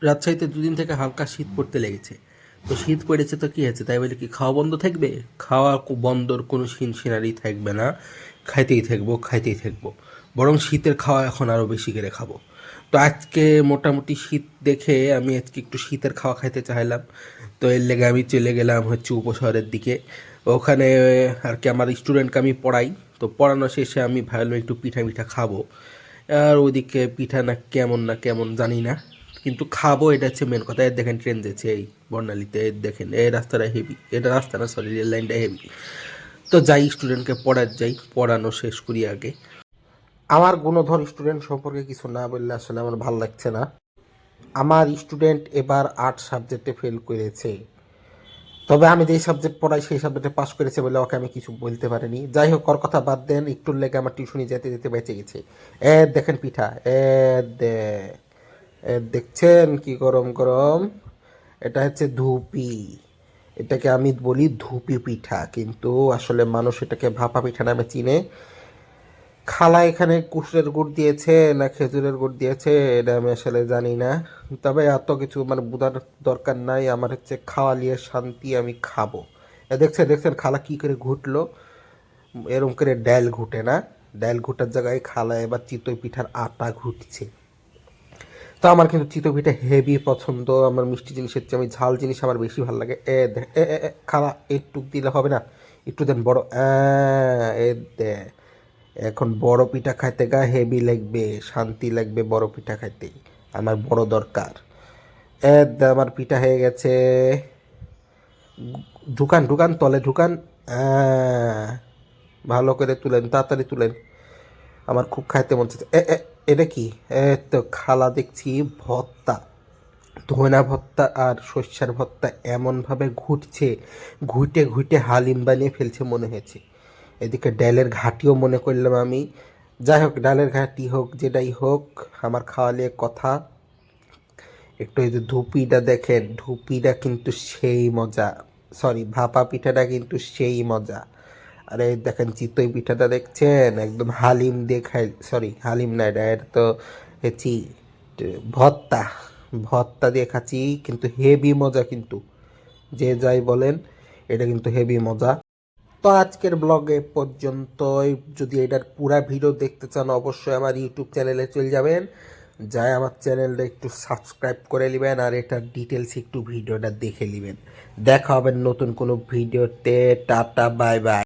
রাজশাহীতে দুদিন থেকে হালকা শীত পড়তে লেগেছে। তো শীত পড়েছে তো কী হয়েছে, তাই বলে কি খাওয়া বন্ধ থাকবে? খাওয়া বন্ধর কোনো সিনারি থাকবে না। খাইতেই থাকবো, খাইতেই থাকবো। বরং শীতের খাওয়া এখন আরও বেশি করে খাবো। তো আজকে মোটামুটি শীত দেখে আমি আজকে একটু শীতের খাওয়া খাইতে চাইলাম। তো এর লেগে আমি চলে গেলাম হচ্ছে উপশহরের দিকে। ওখানে আর কি আমার স্টুডেন্টকে আমি পড়াই। তো পড়ানো শেষে আমি ভাবলাম একটু পিঠা মিঠা খাবো। আর ওইদিকে পিঠা না কেমন জানি না, কিন্তু খাবো, এটা হচ্ছে মেন কথা। এর দেখেন ট্রেন যাচ্ছে এই বর্ণালীতে, এর দেখেন এই রাস্তাটা হেভি, এটা রাস্তা না সরি রেল লাইনটা হেভি। তো যাই স্টুডেন্টকে যাই, পড়ানো শেষ করি আগে। আমার গুণধর স্টুডেন্ট সম্পর্কে কিছু না বললে আসলে আমার ভালো লাগছে না। আমার স্টুডেন্ট এবার 8 সাবজেক্টে ফেল করেছে। তবে আমি যেই সাবজেক্ট পড়াই সেই সাবজেক্টে পাশ করেছে বলে ওকে আমি কিছু বলতে পারিনি। যাই হোক, ওর কথা বাদ দেন, একটুর লেগে আমার টিউশনি যেতে যেতে বেঁচে গেছে। এ দেখেন পিঠা, এ দে এ দেখছেন কি গরম গরম। এটা হচ্ছে ধুপি। এটাকে আমি বলি ধুপি পিঠা, কিন্তু আসলে মানুষ এটাকে ভাপা পিঠা নামে চিনে। খালা এখানে কুসুরের গুড় দিয়েছে না খেজুরের গুড় দিয়েছে এটা আমি আসলে জানি না। তবে এত কিছু মানে বোঝার দরকার নাই, আমার হচ্ছে খাওয়া নিয়ে শান্তি, আমি খাবো। দেখছেন দেখছেন খালা কি করে ঘুটলো, এরম করে ডাল ঘুটে না, ডাল ঘুটার জায়গায় খালা এবার চিতই পিঠার আটা ঘুটছে। তো আমার কিন্তু চিতই পিঠা হেভি পছন্দ, আমার মিষ্টি জিনিসের চেয়ে আমি ঝাল জিনিস আমার বেশি ভালো লাগে। খালা একটু দিলে হবে না? একটু দেন বড়, এ দে। এখন বড় পিঠা খাইতে গা হেভি লাগবে, শান্তি লাগবে বড় পিঠা খাইতে। আমার বড় দরকার। আমার পিঠা হয়ে গেছে। ঢুকান ঢুকান তলে ঢুকান। ভালো করে তুলেন, তাড়াতাড়ি তুলেন, আমার খুব খাইতে মন চাচ্ছে। এটা কি? তো খালা দেখছি ভর্তা, ধনা ভর্তা আর সর্ষার ভর্তা এমনভাবে ঘুটছে, ঘুটে ঘুটে হালিম বানিয়ে ফেলছে মনে হয়েছে। এদিকে ডালের ঘাটিও মনে করলাম আমি। যাই হোক, ডালের ঘাটি হোক যেটাই হোক, আমার খাওয়া নিয়ে কথা। একটু এই যে ধুপিটা দেখেন, ধুপিটা কিন্তু সেই মজা। সরি, ভাপা পিঠাটা কিন্তু সেই মজা। আরে দেখেন চিতই পিঠাটা দেখছেন, একদম হালিম দিয়ে খাই, সরি হালিম না, এটা তো হেচি ভর্তা, ভর্তা দিয়ে খাচ্ছি, কিন্তু হেভি মজা কিন্তু। যে যাই বলেন, এটা কিন্তু হেভি মজা। তো আজকের ব্লগে পর্যন্তই। যদি এটার পুরা ভিডিও দেখতে চান অবশ্যই আমার ইউটিউব চ্যানেলে চলে যাবেন, যাই আমার চ্যানেলটা একটু সাবস্ক্রাইব করে নেবেন আর এটার ডিটেলস একটু ভিডিওটা দেখে নেবেন। দেখা হবে নতুন কোনো ভিডিওতে। Tata, bye bye.